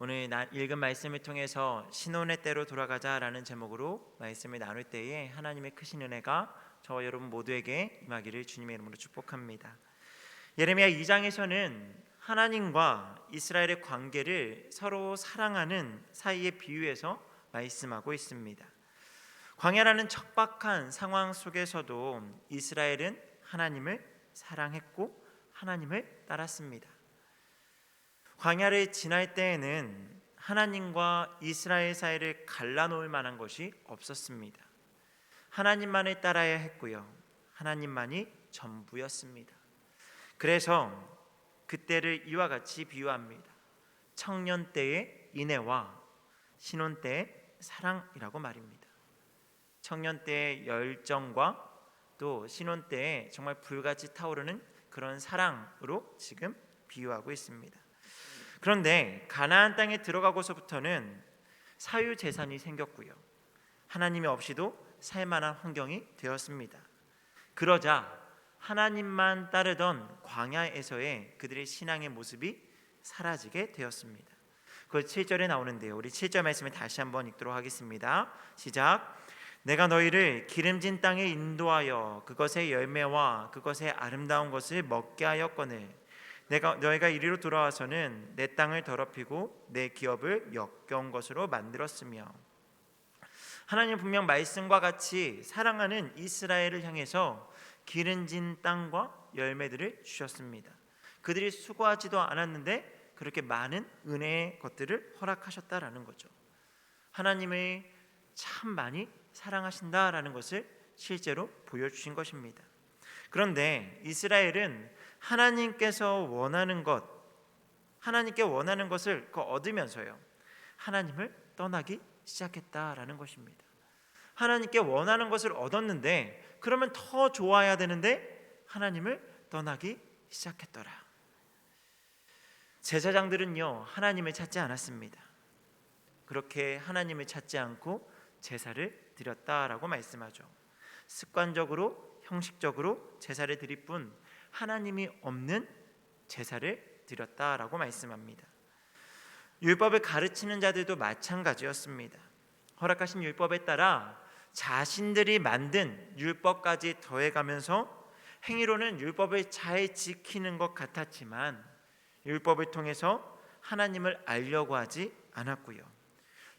오늘 읽은 말씀을 통해서 신혼의 때로 돌아가자라는 제목으로 말씀을 나눌 때에 하나님의 크신 은혜가 저와 여러분 모두에게 임하기를 주님의 이름으로 축복합니다. 예레미야 2장에서는 하나님과 이스라엘의 관계를 서로 사랑하는 사이의 비유에서 말씀하고 있습니다. 광야라는 척박한 상황 속에서도 이스라엘은 하나님을 사랑했고 하나님을 따랐습니다. 광야를 지날 때에는 하나님과 이스라엘 사이를 갈라놓을 만한 것이 없었습니다. 하나님만을 따라야 했고요, 하나님만이 전부였습니다. 그래서 그때를 이와 같이 비유합니다. 청년 때의 인애와 신혼 때의 사랑이라고 말입니다. 청년 때의 열정과 또 신혼 때의 정말 불같이 타오르는 그런 사랑으로 지금 비유하고 있습니다. 그런데 가나안 땅에 들어가고서부터는 사유재산이 생겼고요, 하나님이 없이도 살만한 환경이 되었습니다. 그러자 하나님만 따르던 광야에서의 그들의 신앙의 모습이 사라지게 되었습니다. 그 7절에 나오는데요, 우리 7절 말씀을 다시 한번 읽도록 하겠습니다. 시작. 내가 너희를 기름진 땅에 인도하여 그것의 열매와 그것의 아름다운 것을 먹게 하였거늘 너희가 이리로 돌아와서는 내 땅을 더럽히고 내 기업을 역겨운 것으로 만들었으며. 하나님 분명 말씀과 같이 사랑하는 이스라엘을 향해서 기름진 땅과 열매들을 주셨습니다. 그들이 수고하지도 않았는데 그렇게 많은 은혜의 것들을 허락하셨다라는 거죠. 하나님을 참 많이 사랑하신다라는 것을 실제로 보여주신 것입니다. 그런데 이스라엘은 하나님께서 원하는 것, 하나님께 원하는 것을 얻으면서요, 하나님을 떠나기 시작했다라는 것입니다. 하나님께 원하는 것을 얻었는데 그러면 더 좋아야 되는데 하나님을 떠나기 시작했더라. 제사장들은요, 하나님을 찾지 않았습니다. 그렇게 하나님을 찾지 않고 제사를 드렸다라고 말씀하죠. 습관적으로 형식적으로 제사를 드릴 뿐 하나님이 없는 제사를 드렸다라고 말씀합니다. 율법을 가르치는 자들도 마찬가지였습니다. 허락하신 율법에 따라 자신들이 만든 율법까지 더해가면서 행위로는 율법을 잘 지키는 것 같았지만 율법을 통해서 하나님을 알려고 하지 않았고요,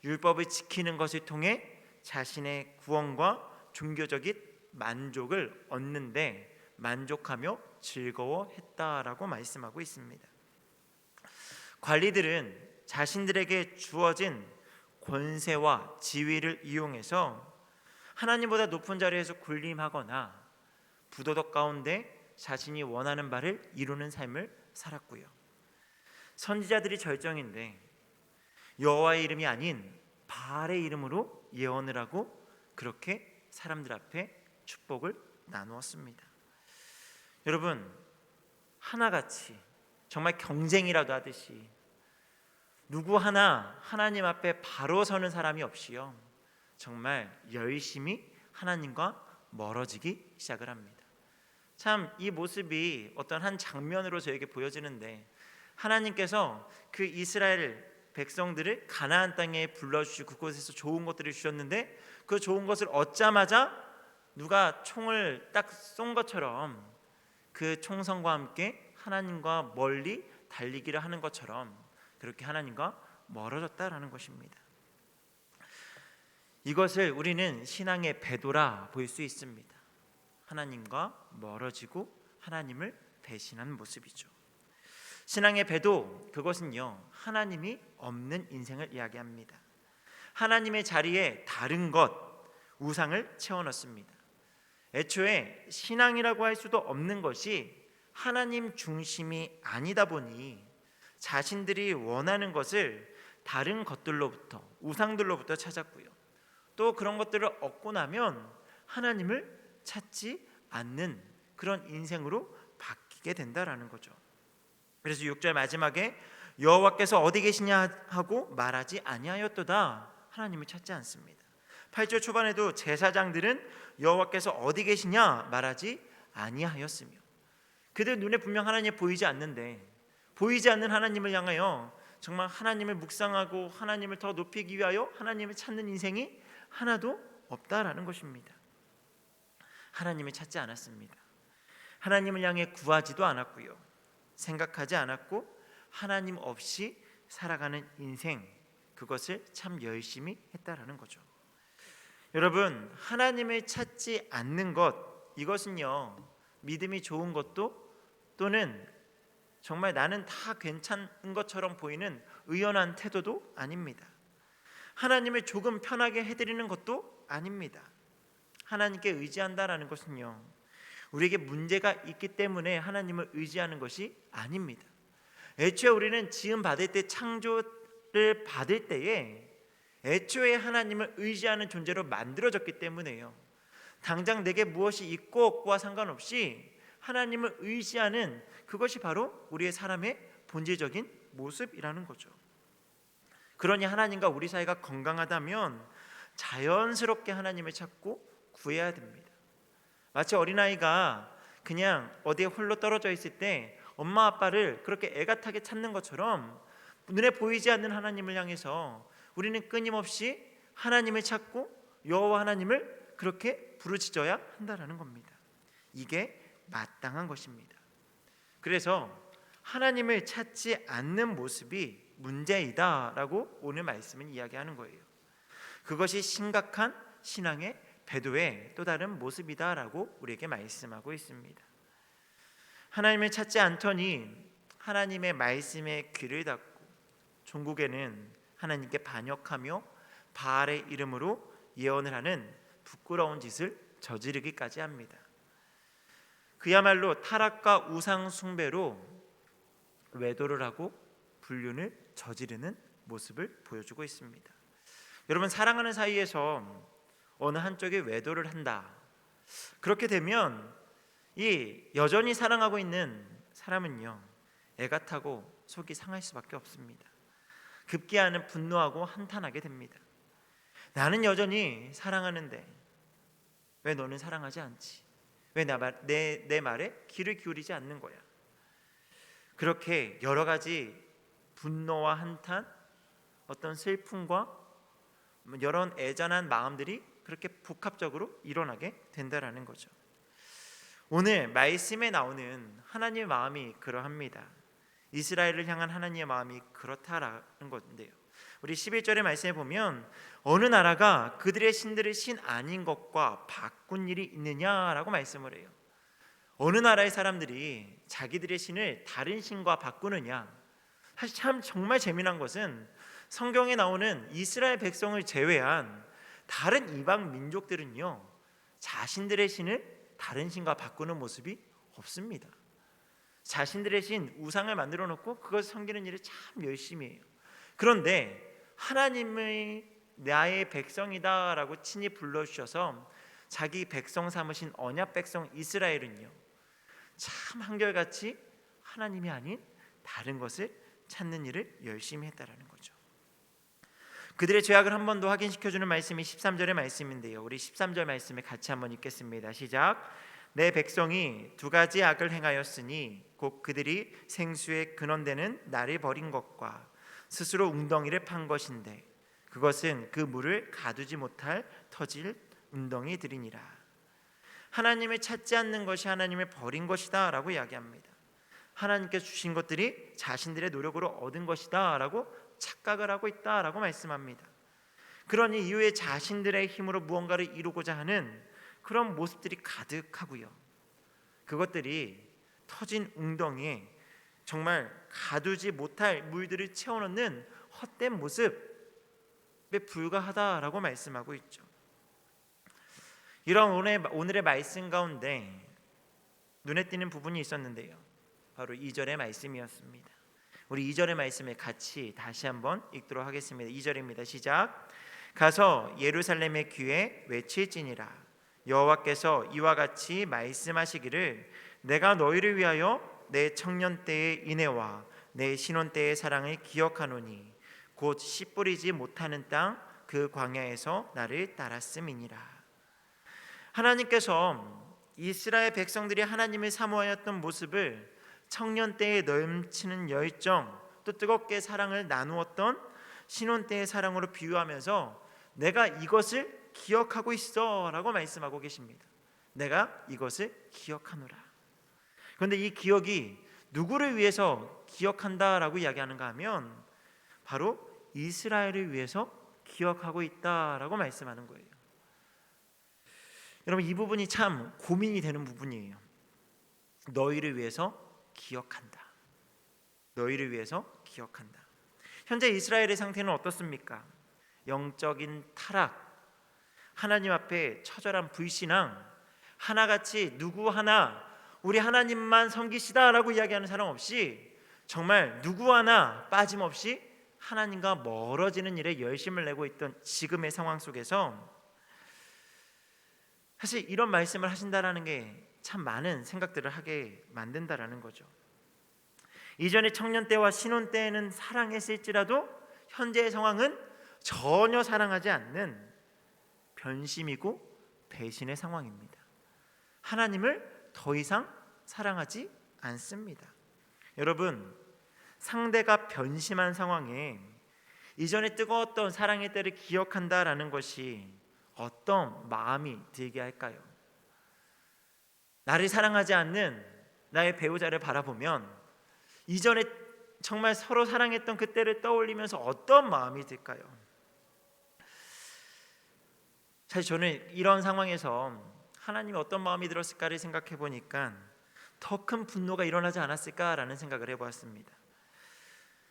율법을 지키는 것을 통해 자신의 구원과 종교적인 만족을 얻는데 만족하며 즐거워했다라고 말씀하고 있습니다. 관리들은 자신들에게 주어진 권세와 지위를 이용해서 하나님보다 높은 자리에서 군림하거나 부도덕 가운데 자신이 원하는 바를 이루는 삶을 살았고요, 선지자들이 절정인데 여호와의 이름이 아닌 바알의 이름으로 예언을 하고 그렇게 사람들 앞에 축복을 나누었습니다. 여러분, 하나같이 정말 경쟁이라도 하듯이 누구 하나 하나님 앞에 바로 서는 사람이 없이요, 정말 열심히 하나님과 멀어지기 시작을 합니다. 참 이 모습이 어떤 한 장면으로 저에게 보여지는데, 하나님께서 그 이스라엘 백성들을 가나안 땅에 불러주시고 그곳에서 좋은 것들을 주셨는데 그 좋은 것을 얻자마자 누가 총을 딱 쏜 것처럼 그 총성과 함께 하나님과 멀리 달리기를 하는 것처럼 그렇게 하나님과 멀어졌다라는 것입니다. 이것을 우리는 신앙의 배도라 볼 수 있습니다. 하나님과 멀어지고 하나님을 배신한 모습이죠. 신앙의 배도, 그것은요, 하나님이 없는 인생을 이야기합니다. 하나님의 자리에 다른 것, 우상을 채워넣습니다. 애초에 신앙이라고 할 수도 없는 것이 하나님 중심이 아니다 보니 자신들이 원하는 것을 다른 것들로부터, 우상들로부터 찾았고요, 또 그런 것들을 얻고 나면 하나님을 찾지 않는 그런 인생으로 바뀌게 된다라는 거죠. 그래서 6절 마지막에 여호와께서 어디 계시냐 하고 말하지 아니하였도다, 하나님을 찾지 않습니다. 8절 초반에도 제사장들은 여호와께서 어디 계시냐 말하지 아니하였으며, 그들 눈에 분명 하나님이 보이지 않는데 보이지 않는 하나님을 향하여 정말 하나님을 묵상하고 하나님을 더 높이기 위하여 하나님을 찾는 인생이 하나도 없다라는 것입니다. 하나님을 찾지 않았습니다. 하나님을 향해 구하지도 않았고요, 생각하지 않았고 하나님 없이 살아가는 인생, 그것을 참 열심히 했다라는 거죠. 여러분, 하나님을 찾지 않는 것, 이것은요 믿음이 좋은 것도 또는 정말 나는 다 괜찮은 것처럼 보이는 의연한 태도도 아닙니다. 하나님을 조금 편하게 해드리는 것도 아닙니다. 하나님께 의지한다라는 것은요 우리에게 문제가 있기 때문에 하나님을 의지하는 것이 아닙니다. 애초에 우리는 지음 받을 때, 창조를 받을 때에 애초에 하나님을 의지하는 존재로 만들어졌기 때문에요. 당장 내게 무엇이 있고 없고와 상관없이 하나님을 의지하는 그것이 바로 우리의 사람의 본질적인 모습이라는 거죠. 그러니 하나님과 우리 사이가 건강하다면 자연스럽게 하나님을 찾고 구해야 됩니다. 마치 어린아이가 그냥 어디에 홀로 떨어져 있을 때 엄마 아빠를 그렇게 애가 타게 찾는 것처럼 눈에 보이지 않는 하나님을 향해서 우리는 끊임없이 하나님을 찾고 여호와 하나님을 그렇게 부르짖어야 한다라는 겁니다. 이게 마땅한 것입니다. 그래서 하나님을 찾지 않는 모습이 문제이다라고 오늘 말씀은 이야기하는 거예요. 그것이 심각한 신앙의 배도의 또 다른 모습이다라고 우리에게 말씀하고 있습니다. 하나님을 찾지 않더니 하나님의 말씀에 귀를 닫고 종국에는 하나님께 반역하며 바알의 이름으로 예언을 하는 부끄러운 짓을 저지르기까지 합니다. 그야말로 타락과 우상 숭배로 외도를 하고 불륜을 저지르는 모습을 보여주고 있습니다. 여러분, 사랑하는 사이에서 어느 한쪽이 외도를 한다, 그렇게 되면 이 여전히 사랑하고 있는 사람은요 애가 타고 속이 상할 수밖에 없습니다. 급기야는 분노하고 한탄하게 됩니다. 나는 여전히 사랑하는데 왜 너는 사랑하지 않지? 왜 내 말에 귀를 기울이지 않는 거야? 그렇게 여러 가지 분노와 한탄, 어떤 슬픔과 여러 애잔한 마음들이 그렇게 복합적으로 일어나게 된다라는 거죠. 오늘 말씀에 나오는 하나님의 마음이 그러합니다. 이스라엘을 향한 하나님의 마음이 그렇다라는 건데요, 우리 11절의 말씀에 보면 어느 나라가 그들의 신들을 신 아닌 것과 바꾼 일이 있느냐라고 말씀을 해요. 어느 나라의 사람들이 자기들의 신을 다른 신과 바꾸느냐. 사실 참 정말 재미난 것은 성경에 나오는 이스라엘 백성을 제외한 다른 이방 민족들은요 자신들의 신을 다른 신과 바꾸는 모습이 없습니다. 자신들의 신, 우상을 만들어 놓고 그것을 섬기는 일을 참 열심히 해요. 그런데 하나님의 나의 백성이다라고 친히 불러주셔서 자기 백성 삼으신 언약 백성 이스라엘은요 참 한결같이 하나님이 아닌 다른 것을 찾는 일을 열심히 했다라는 거죠. 그들의 죄악을 한 번 더 확인시켜주는 말씀이 13절의 말씀인데요, 우리 13절 말씀을 같이 한번 읽겠습니다. 시작. 내 백성이 두 가지 악을 행하였으니 곧 그들이 생수의 근원되는 나를 버린 것과 스스로 웅덩이를 판 것인데 그것은 그 물을 가두지 못할 터질 웅덩이들이니라. 하나님을 찾지 않는 것이 하나님을 버린 것이다 라고 이야기합니다. 하나님께서 주신 것들이 자신들의 노력으로 얻은 것이다 라고 착각을 하고 있다 라고 말씀합니다. 그러니 이후에 자신들의 힘으로 무언가를 이루고자 하는 그런 모습들이 가득하고요, 그것들이 터진 웅덩이에 정말 가두지 못할 물들을 채워넣는 헛된 모습에 불과하다라고 말씀하고 있죠. 이런 오늘의 말씀 가운데 눈에 띄는 부분이 있었는데요, 바로 2절의 말씀이었습니다. 우리 2절의 말씀을 같이 다시 한번 읽도록 하겠습니다. 2절입니다. 시작. 가서 예루살렘의 귀에 외칠지니라. 여호와께서 이와 같이 말씀하시기를 내가 너희를 위하여 내 청년 때의 인애와 내 신혼 때의 사랑을 기억하노니 곧 씨 뿌리지 못하는 땅 그 광야에서 나를 따랐음이니라. 하나님께서 이스라엘 백성들이 하나님을 사모하였던 모습을 청년 때에 넘치는 열정, 또 뜨겁게 사랑을 나누었던 신혼 때의 사랑으로 비유하면서 내가 이것을 기억하고 있어라고 말씀하고 계십니다. 내가 이것을 기억하노라. 그런데 이 기억이 누구를 위해서 기억한다라고 이야기하는가 하면 바로 이스라엘을 위해서 기억하고 있다라고 말씀하는 거예요. 여러분, 이 부분이 참 고민이 되는 부분이에요. 너희를 위해서 기억한다. 너희를 위해서 기억한다. 현재 이스라엘의 상태는 어떻습니까? 영적인 타락, 하나님 앞에 처절한 불신앙, 하나같이 누구 하나 우리 하나님만 섬기시다라고 이야기하는 사람 없이 정말 누구 하나 빠짐없이 하나님과 멀어지는 일에 열심을 내고 있던 지금의 상황 속에서 사실 이런 말씀을 하신다라는 게 참 많은 생각들을 하게 만든다라는 거죠. 이전의 청년 때와 신혼 때에는 사랑했을지라도 현재의 상황은 전혀 사랑하지 않는 변심이고 배신의 상황입니다. 하나님을 더 이상 사랑하지 않습니다. 여러분, 상대가 변심한 상황에 이전에 뜨거웠던 사랑의 때를 기억한다라는 것이 어떤 마음이 들게 할까요? 나를 사랑하지 않는 나의 배우자를 바라보면 이전에 정말 서로 사랑했던 그때를 떠올리면서 어떤 마음이 들까요? 사실 저는 이런 상황에서 하나님이 어떤 마음이 들었을까를 생각해 보니까 더 큰 분노가 일어나지 않았을까라는 생각을 해보았습니다.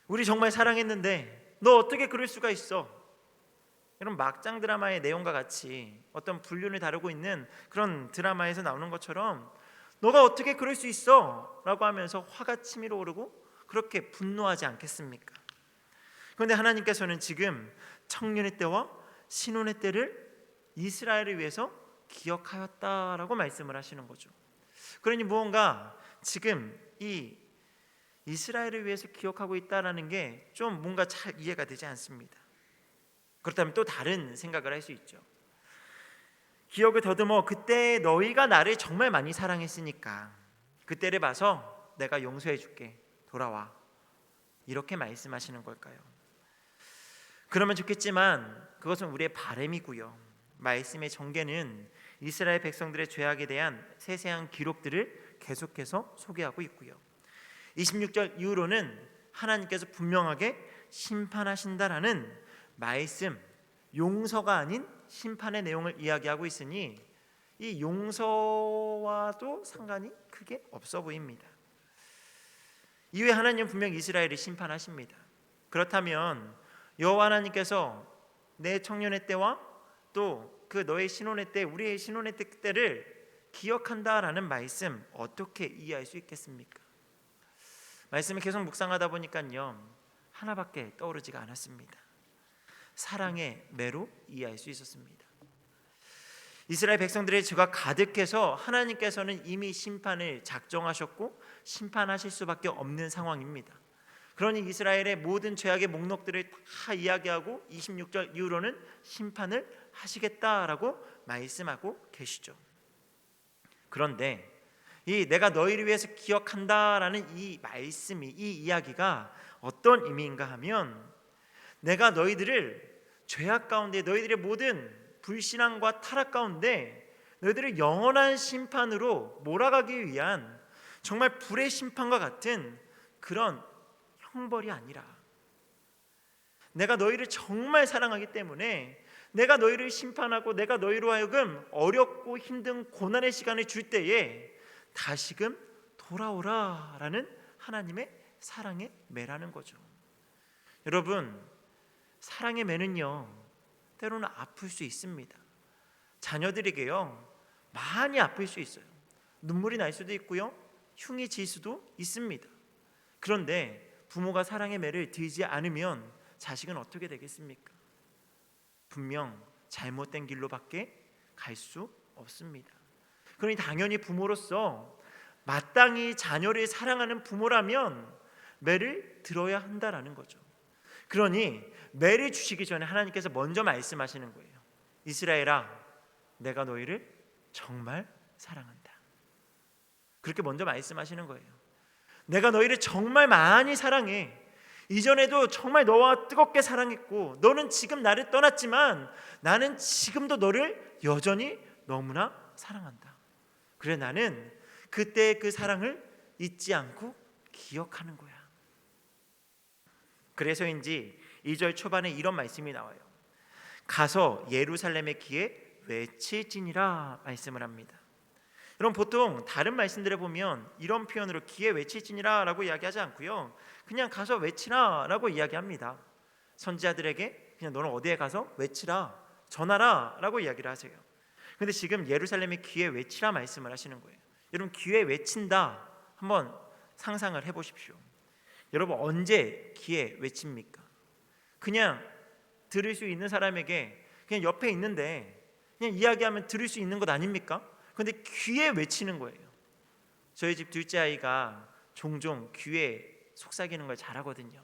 우리 정말 사랑했는데 너 어떻게 그럴 수가 있어? 이런 막장 드라마의 내용과 같이 어떤 불륜을 다루고 있는 그런 드라마에서 나오는 것처럼 너가 어떻게 그럴 수 있어? 라고 하면서 화가 치밀어 오르고 그렇게 분노하지 않겠습니까? 그런데 하나님께서는 지금 청년의 때와 신혼의 때를 이스라엘을 위해서 기억하였다라고 말씀을 하시는 거죠. 그러니 무언가 지금 이 이스라엘을 위해서 기억하고 있다라는 게 좀 뭔가 잘 이해가 되지 않습니다. 그렇다면 또 다른 생각을 할 수 있죠. 기억을 더듬어 그때 너희가 나를 정말 많이 사랑했으니까 그때를 봐서 내가 용서해 줄게. 돌아와. 이렇게 말씀하시는 걸까요? 그러면 좋겠지만 그것은 우리의 바람이고요. 말씀의 전개는 이스라엘 백성들의 죄악에 대한 세세한 기록들을 계속해서 소개하고 있고요. 26절 이후로는 하나님께서 분명하게 심판하신다라는 말씀, 용서가 아닌 심판의 내용을 이야기하고 있으니 이 용서와도 상관이 크게 없어 보입니다. 이후에 하나님은 분명 이스라엘을 심판하십니다. 그렇다면 여호와 하나님께서 내 청년의 때와 또 그 너의 신혼의 때, 우리의 신혼의 때를 기억한다라는 말씀 어떻게 이해할 수 있겠습니까? 말씀을 계속 묵상하다 보니까요 하나밖에 떠오르지가 않았습니다. 사랑의 매로 이해할 수 있었습니다. 이스라엘 백성들의 죄가 가득해서 하나님께서는 이미 심판을 작정하셨고 심판하실 수밖에 없는 상황입니다. 그러니 이스라엘의 모든 죄악의 목록들을 다 이야기하고 26절 이후로는 심판을 하시겠다라고 말씀하고 계시죠. 그런데 이 내가 너희를 위해서 기억한다라는 이 말씀이, 이 이야기가 어떤 의미인가 하면 내가 너희들을 죄악 가운데, 너희들의 모든 불신앙과 타락 가운데 너희들을 영원한 심판으로 몰아가기 위한 정말 불의 심판과 같은 그런 형벌이 아니라 내가 너희를 정말 사랑하기 때문에 내가 너희를 심판하고 내가 너희로 하여금 어렵고 힘든 고난의 시간을 줄 때에 다시금 돌아오라라는 하나님의 사랑의 매라는 거죠. 여러분, 사랑의 매는요 때로는 아플 수 있습니다. 자녀들에게요 많이 아플 수 있어요. 눈물이 날 수도 있고요 흉이 질 수도 있습니다. 그런데 부모가 사랑의 매를 들지 않으면 자식은 어떻게 되겠습니까? 분명 잘못된 길로밖에 갈 수 없습니다. 그러니 당연히 부모로서 마땅히 자녀를 사랑하는 부모라면 매를 들어야 한다라는 거죠. 그러니 매를 주시기 전에 하나님께서 먼저 말씀하시는 거예요. 이스라엘아, 내가 너희를 정말 사랑한다. 그렇게 먼저 말씀하시는 거예요. 내가 너희를 정말 많이 사랑해. 이전에도 정말 너와 뜨겁게 사랑했고 너는 지금 나를 떠났지만 나는 지금도 너를 여전히 너무나 사랑한다. 그래 나는 그때 그 사랑을 잊지 않고 기억하는 거야. 그래서인지 2절 초반에 이런 말씀이 나와요. 가서 예루살렘의 귀에 외칠지니라 말씀을 합니다. 여러분 보통 다른 말씀들에 보면 이런 표현으로 귀에 외칠지니라 라고 이야기하지 않고요, 그냥 가서 외치라 라고 이야기합니다. 선지자들에게 그냥 너는 어디에 가서 외치라, 전하라 라고 이야기를 하세요. 근데 지금 예루살렘의 귀에 외치라 말씀을 하시는 거예요. 여러분 귀에 외친다 한번 상상을 해보십시오. 여러분 언제 귀에 외칩니까? 그냥 들을 수 있는 사람에게 그냥 옆에 있는데 그냥 이야기하면 들을 수 있는 것 아닙니까? 근데 귀에 외치는 거예요. 저희 집 둘째 아이가 종종 귀에 속삭이는 걸 잘하거든요.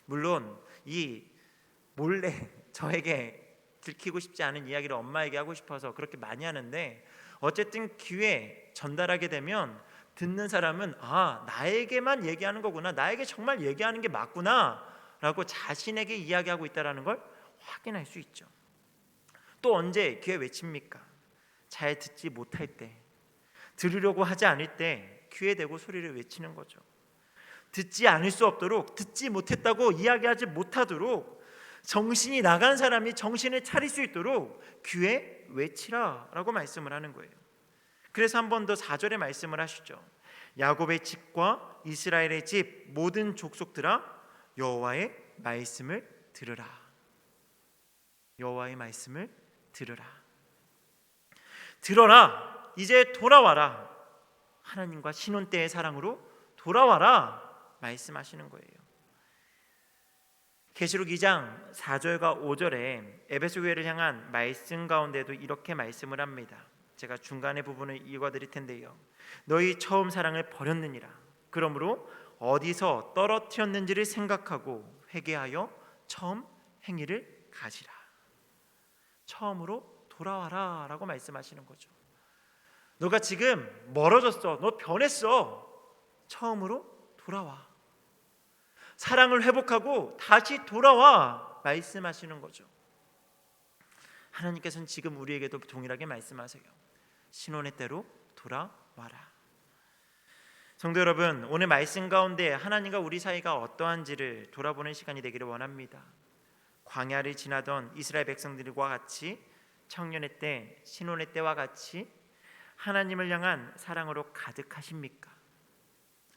물론 이 몰래 저에게 들키고 싶지 않은 이야기를 엄마에게 하고 싶어서 그렇게 많이 하는데, 어쨌든 귀에 전달하게 되면 듣는 사람은 아, 나에게만 얘기하는 거구나, 나에게 정말 얘기하는 게 맞구나 라고 자신에게 이야기하고 있다는 걸 확인할 수 있죠. 또 언제 귀에 외칩니까? 잘 듣지 못할 때, 들으려고 하지 않을 때 귀에 대고 소리를 외치는 거죠. 듣지 않을 수 없도록, 듣지 못했다고 이야기하지 못하도록, 정신이 나간 사람이 정신을 차릴 수 있도록 귀에 외치라 라고 말씀을 하는 거예요. 그래서 한 번 더 4절에 말씀을 하시죠. 야곱의 집과 이스라엘의 집 모든 족속들아 여호와의 말씀을 들으라. 여호와의 말씀을 들으라. 들어라, 이제 돌아와라. 하나님과 신혼 때의 사랑으로 돌아와라 말씀하시는 거예요. 계시록 2장 4절과 5절에 에베소 교회를 향한 말씀 가운데도 이렇게 말씀을 합니다. 제가 중간의 부분을 읽어드릴 텐데요. 너희 처음 사랑을 버렸느니라. 그러므로 어디서 떨어뜨렸는지를 생각하고 회개하여 처음 행위를 가지라. 처음으로 돌아와라 라고 말씀하시는 거죠. 너가 지금 멀어졌어, 너 변했어, 처음으로 돌아와. 사랑을 회복하고 다시 돌아와 말씀하시는 거죠. 하나님께서는 지금 우리에게도 동일하게 말씀하세요. 신혼의 때로 돌아와라. 성도 여러분, 오늘 말씀 가운데 하나님과 우리 사이가 어떠한지를 돌아보는 시간이 되기를 원합니다. 광야를 지나던 이스라엘 백성들과 같이, 청년의 때, 신혼의 때와 같이 하나님을 향한 사랑으로 가득하십니까?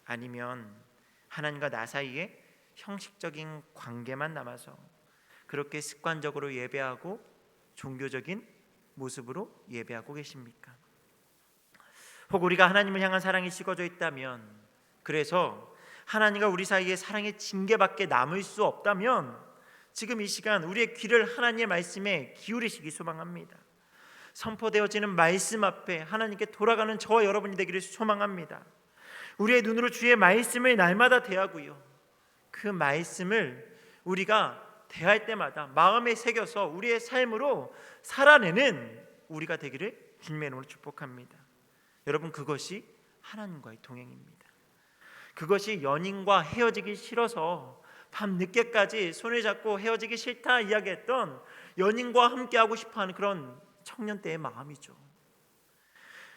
아니면 하나님과 나 사이에 형식적인 관계만 남아서 그렇게 습관적으로 예배하고 종교적인 모습으로 예배하고 계십니까? 혹 우리가 하나님을 향한 사랑이 식어져 있다면, 그래서 하나님과 우리 사이에 사랑의 징계밖에 남을 수 없다면 지금 이 시간 우리의 귀를 하나님의 말씀에 기울이시기 소망합니다. 선포되어지는 말씀 앞에 하나님께 돌아가는 저와 여러분이 되기를 소망합니다. 우리의 눈으로 주의 말씀을 날마다 대하고요, 그 말씀을 우리가 대할 때마다 마음에 새겨서 우리의 삶으로 살아내는 우리가 되기를 주님의 이름으로 축복합니다. 여러분, 그것이 하나님과의 동행입니다. 그것이 연인과 헤어지기 싫어서 밤 늦게까지 손을 잡고 헤어지기 싫다 이야기했던 연인과 함께하고 싶어하는 그런 청년 때의 마음이죠.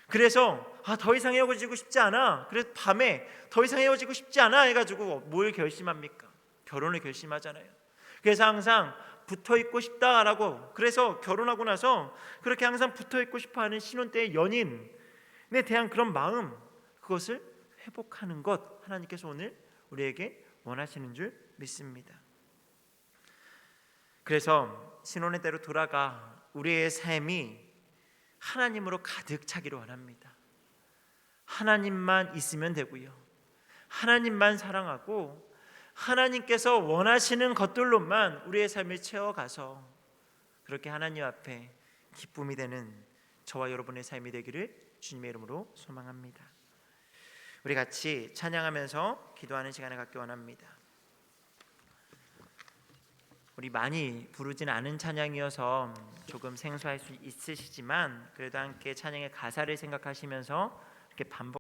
그래서 더 이상 헤어지고 싶지 않아, 그래서 밤에 더 이상 헤어지고 싶지 않아 해가지고 뭘 결심합니까? 결혼을 결심하잖아요. 그래서 항상 붙어있고 싶다라고, 그래서 결혼하고 나서 그렇게 항상 붙어있고 싶어하는 신혼 때의 연인에 대한 그런 마음, 그것을 회복하는 것, 하나님께서 오늘 우리에게 원하시는 줄 믿습니다. 그래서 신혼의 때로 돌아가 우리의 삶이 하나님으로 가득 차기를 원합니다. 하나님만 있으면 되고요, 하나님만 사랑하고 하나님께서 원하시는 것들로만 우리의 삶을 채워가서 그렇게 하나님 앞에 기쁨이 되는 저와 여러분의 삶이 되기를 주님의 이름으로 소망합니다. 우리 같이 찬양하면서 기도하는 시간을 갖기 원합니다. 우리 많이 부르진 않은 찬양이어서 조금 생소할 수 있으시지만, 그래도 함께 찬양의 가사를 생각하시면서 이렇게 반복